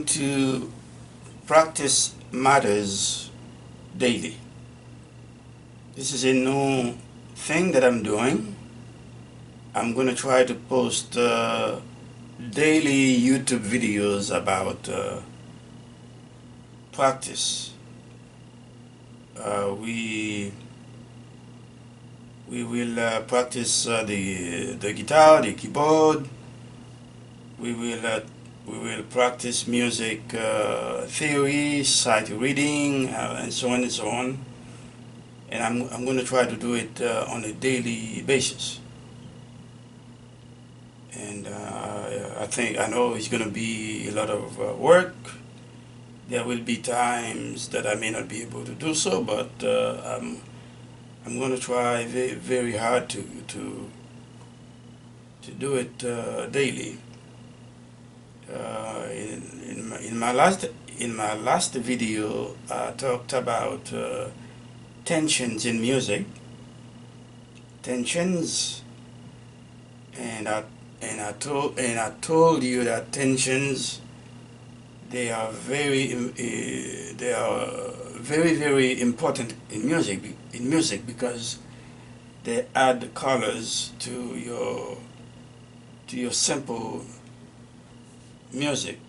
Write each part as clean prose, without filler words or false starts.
going to practice matters daily. This is a new thing that I'm doing. I'm going to try to post daily YouTube videos about practice. We will practice the guitar, the keyboard. We will uh, we will practice music theory, sight reading, and so on and so on. And I'm going to try to do it on a daily basis. And I know it's going to be a lot of work. There will be times that I may not be able to do so, but I'm going to try very hard to do it daily. In my last video, I talked about tensions in music. Tensions, and I told you that tensions, they are very important in music because they add colors to your simple music.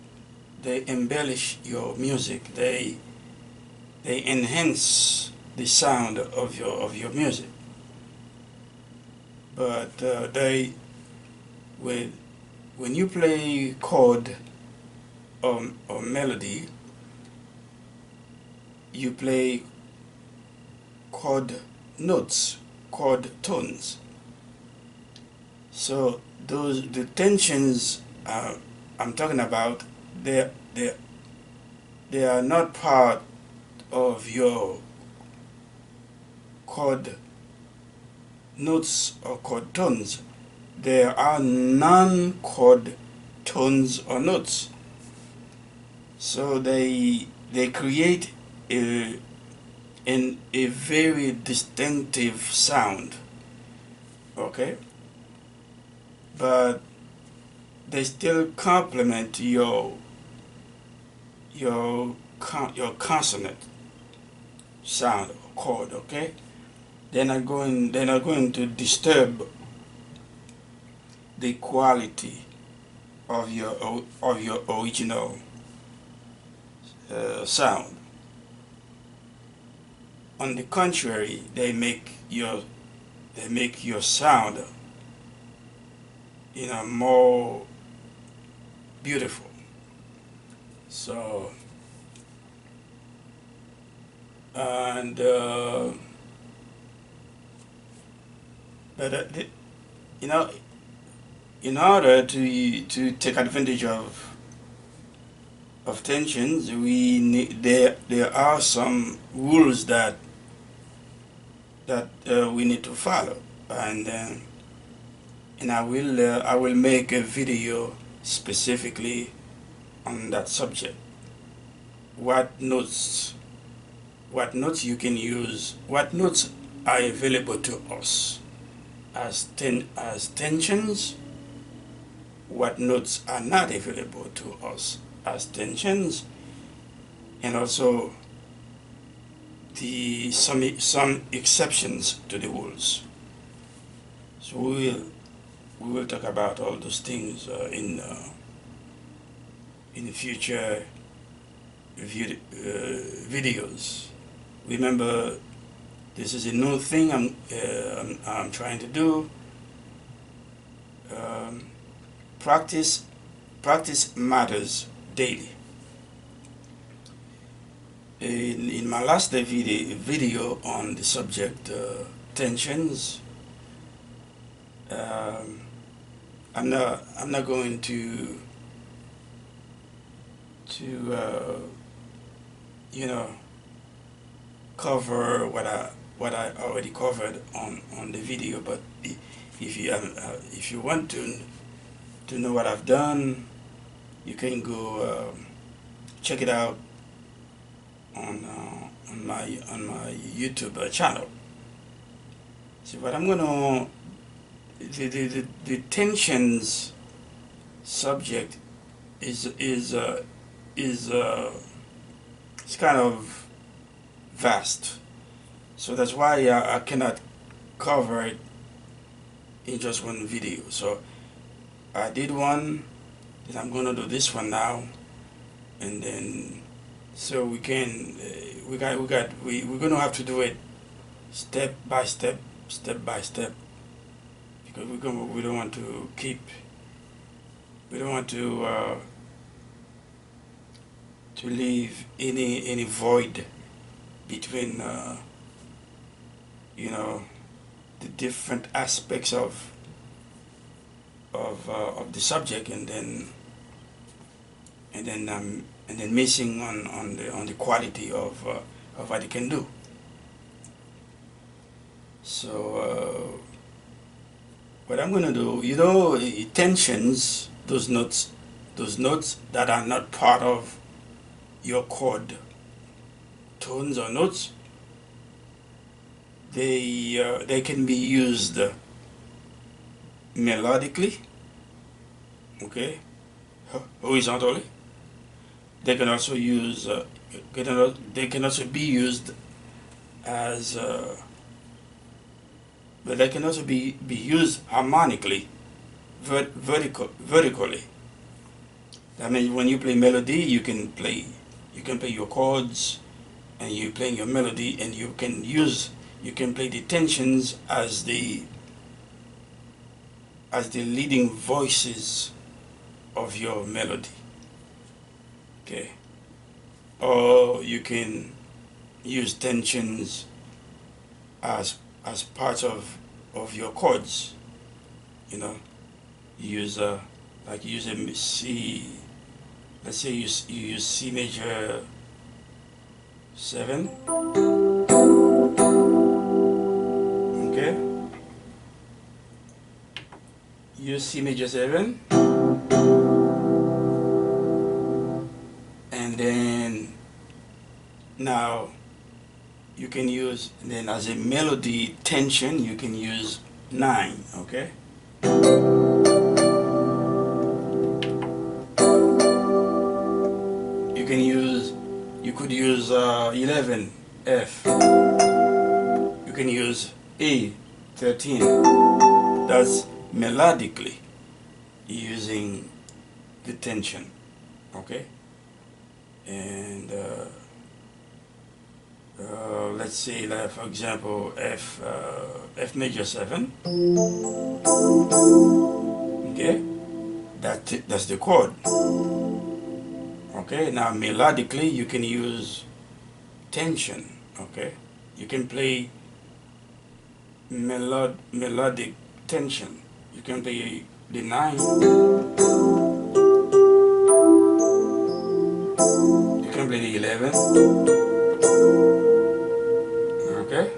They embellish your music. They enhance the sound of your music. But when you play chord or melody, you play chord notes, chord tones. So the tensions I'm talking about, they are not part of your chord notes or chord tones. There are non-chord tones or notes. So they create a very distinctive sound. Okay? But they still complement your consonant sound or chord. Okay? They're not going to disturb the quality of your original sound. On the contrary, they make your sound more beautiful. So and but you know in order to take advantage of tensions, we need there are some rules that we need to follow, and I will make a video specifically on that subject. What notes you can use, what notes are available to us as tensions, what notes are not available to us as tensions, and also some exceptions to the rules. So we will talk about all those things in the future videos. Remember, this is a new thing I'm trying to do. Practice matters daily. In my last video on the subject tensions, I'm not going to cover what I already covered on the video. But if you want to know what I've done, you can go check it out on my YouTube channel. So what I'm gonna the tensions subject is is it's kind of vast, so that's why I cannot cover it in just one video. So I did one, and I'm gonna do this one now, and then so we can we're gonna have to do it step by step, step by step, because we don't want to keep, we don't want to leave any void between you know, the different aspects of the subject, and then missing on the quality of what it can do. So what I'm gonna do, you know, tensions, those notes that are not part of your chord tones or notes, they can be used melodically, okay, horizontally. They can also use they can also be used as but they can also be used harmonically, vertically. That means when you play melody, you can play your chords, and you're playing your melody, and you can play the tensions as the leading voices of your melody. Okay. Or you can use tensions as part of your chords. You know, use like you use a C. Let's say you use C major 7. Okay. Use C major 7, and then now you can use, then as a melody tension, you can use 9. Okay. You could use 11 F. You can use A 13. That's melodically using the tension. Okay. And let's say that, for example, F major 7. Okay, that's the chord. Okay, now melodically you can use tension. Okay, you can play melodic tension. You can play the 9. You can play the 11. Okay,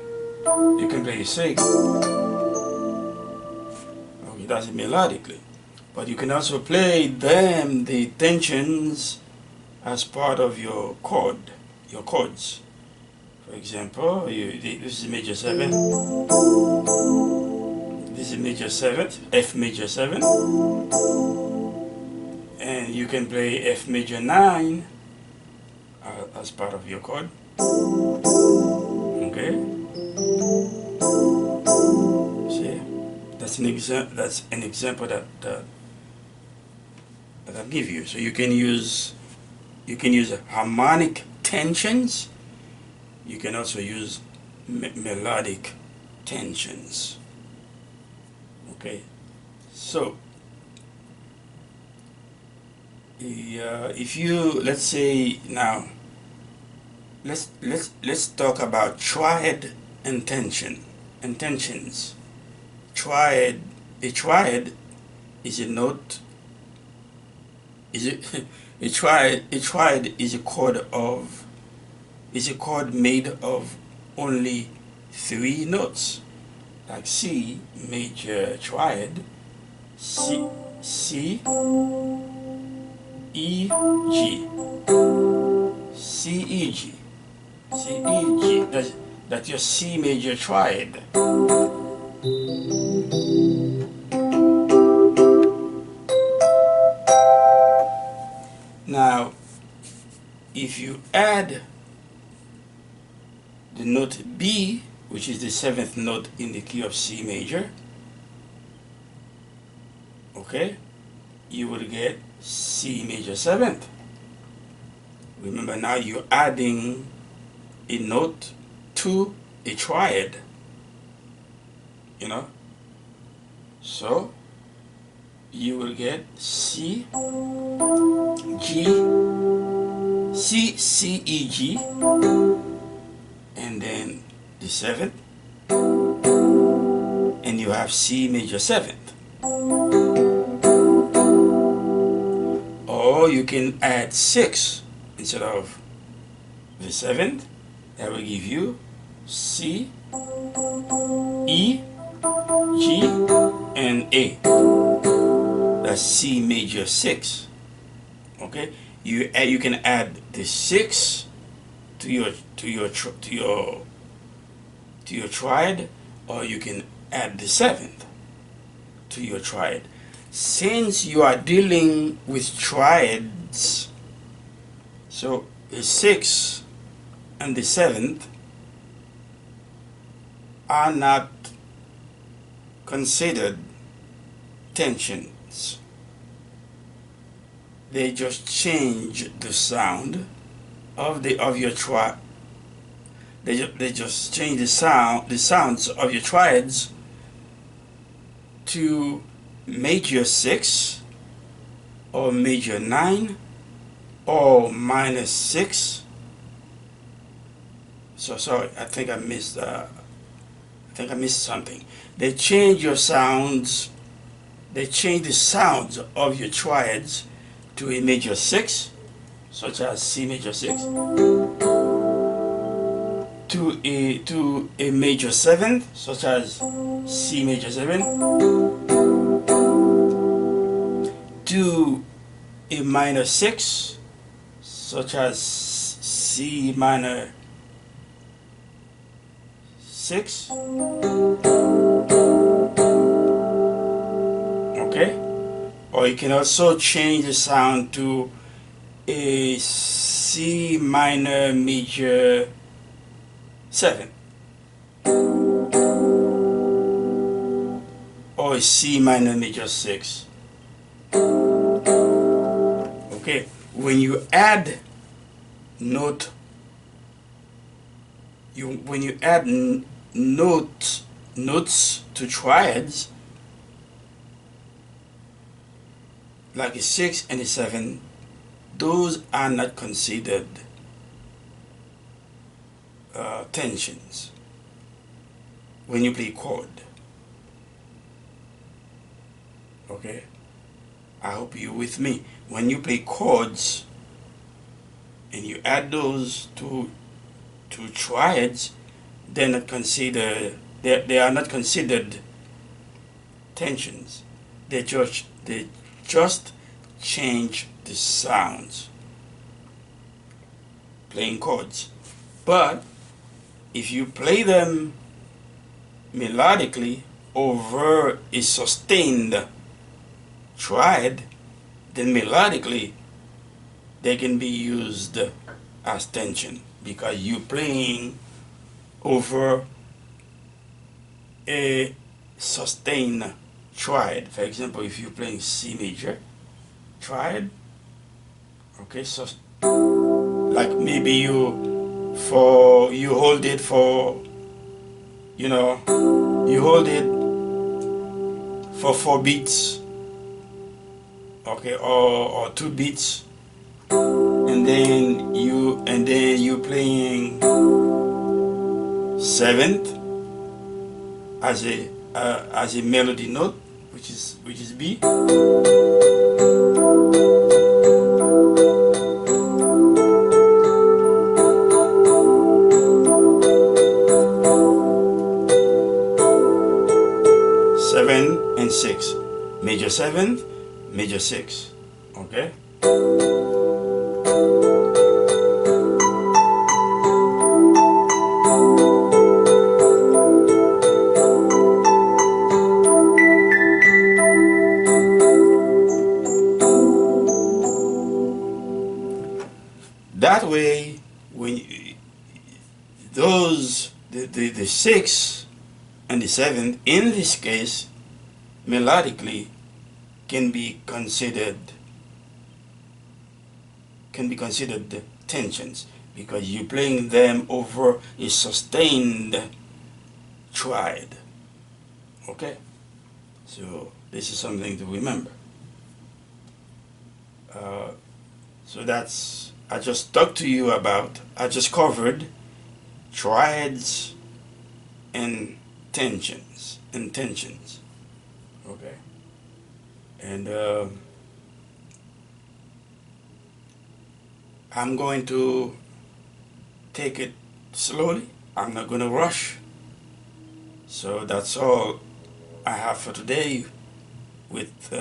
you can play the 6. Okay, that's it melodically. But you can also play the tensions as part of your chords. For example, this is major 7. This is major 7, F major 7, and you can play F major 9 as part of your chord. Okay. See, that's an example that I'll give you. So you can use harmonic tensions. You can also use melodic tensions. Okay, so if you, let's say now, let's talk about triad and tensions. Triad, a triad is a note. Is it a triad? A triad is a chord made of only 3 notes, like C major triad, C E G, C E G, C E G. That's your C major triad. Now, if you add the note B, which is the seventh note in the key of C major, okay, you will get C major seventh. Remember, now you're adding a note to a triad, you know. So you will get C, G, C, C, E, G, and then the seventh, and you have C major seventh. Or you can add 6 instead of the seventh. That will give you C, E, G, and A. That's C major 6. Okay, you can add the 6 to your triad, or you can add the 7th to your triad. Since you are dealing with triads, so the 6 and the 7th are not considered tensions. They just change the sound of your triad. They just change the sounds of your triads to major 6 or major 9 or minus 6. So sorry, I think I missed something. They change your sounds. They change the sounds of your triads to a major 6, such as C major 6, to a major 7th, such as C major 7, to a minor 6, such as C minor 6. Okay? Or you can also change the sound to a C minor major 7, or a C minor major 6. Okay, when you add notes to triads, like a 6 and a 7, those are not considered tensions when you play chord. Okay, I hope you're with me. When you play chords and you add those to triads, they are not considered tensions. They just change the sounds playing chords. But if you play them melodically over a sustained triad, then melodically they can be used as tension, because you're playing over a sustained triad. For example, if you're playing C major triad, okay, so like maybe you hold it for, you hold it for 4 beats, okay, or 2 beats, and then you playing 7th as a melody note, which is B. And 6, major 7th, major 6, okay? that way, when those the sixth and the seventh in this case melodically can be considered tensions, because you're playing them over a sustained triad. Okay, so this is something to remember. So that's, I just talked to you about, I just covered triads and tensions. Okay, and I'm going to take it slowly. I'm not going to rush. So that's all I have for today. With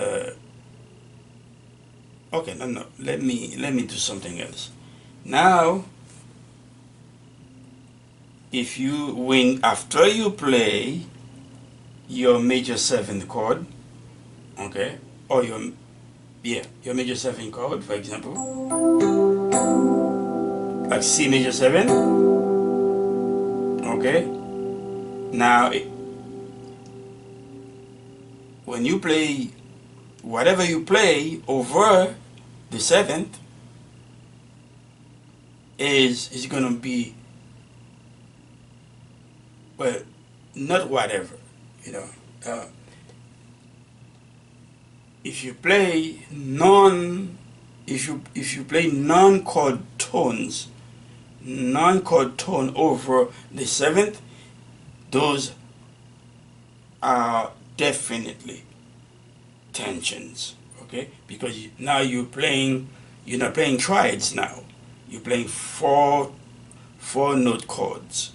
okay, no, let me do something else. Now, if you when after you play your major seventh chord, okay, or your major seventh chord, for example, like C major seven, okay. Now, when you play whatever you play over the seventh is gonna be, well, not whatever, you know. If you play if you play non-chord tones, non-chord tone over the seventh, those are definitely tensions. Okay, because now you're not playing triads now. You're playing four note chords.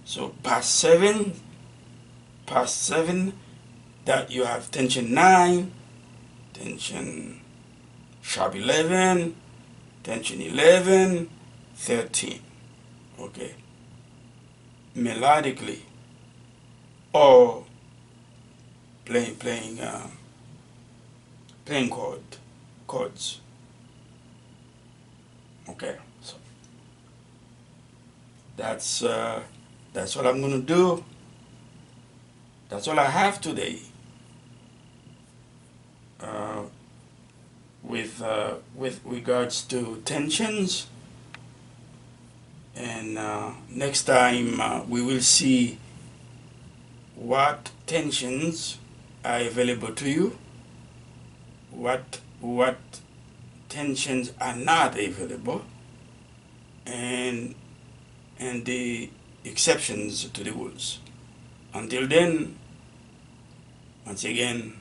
So past seven, that you have tension 9, tension sharp 11, tension 11, 13. Okay, melodically, or playing chords. Okay, so that's what I'm gonna do. That's all I have today. With regards to tensions, and next time we will see what tensions are available to you, what tensions are not available, and the exceptions to the rules. Until then, once again,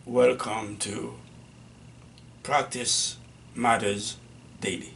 welcome to Practice Matters Daily.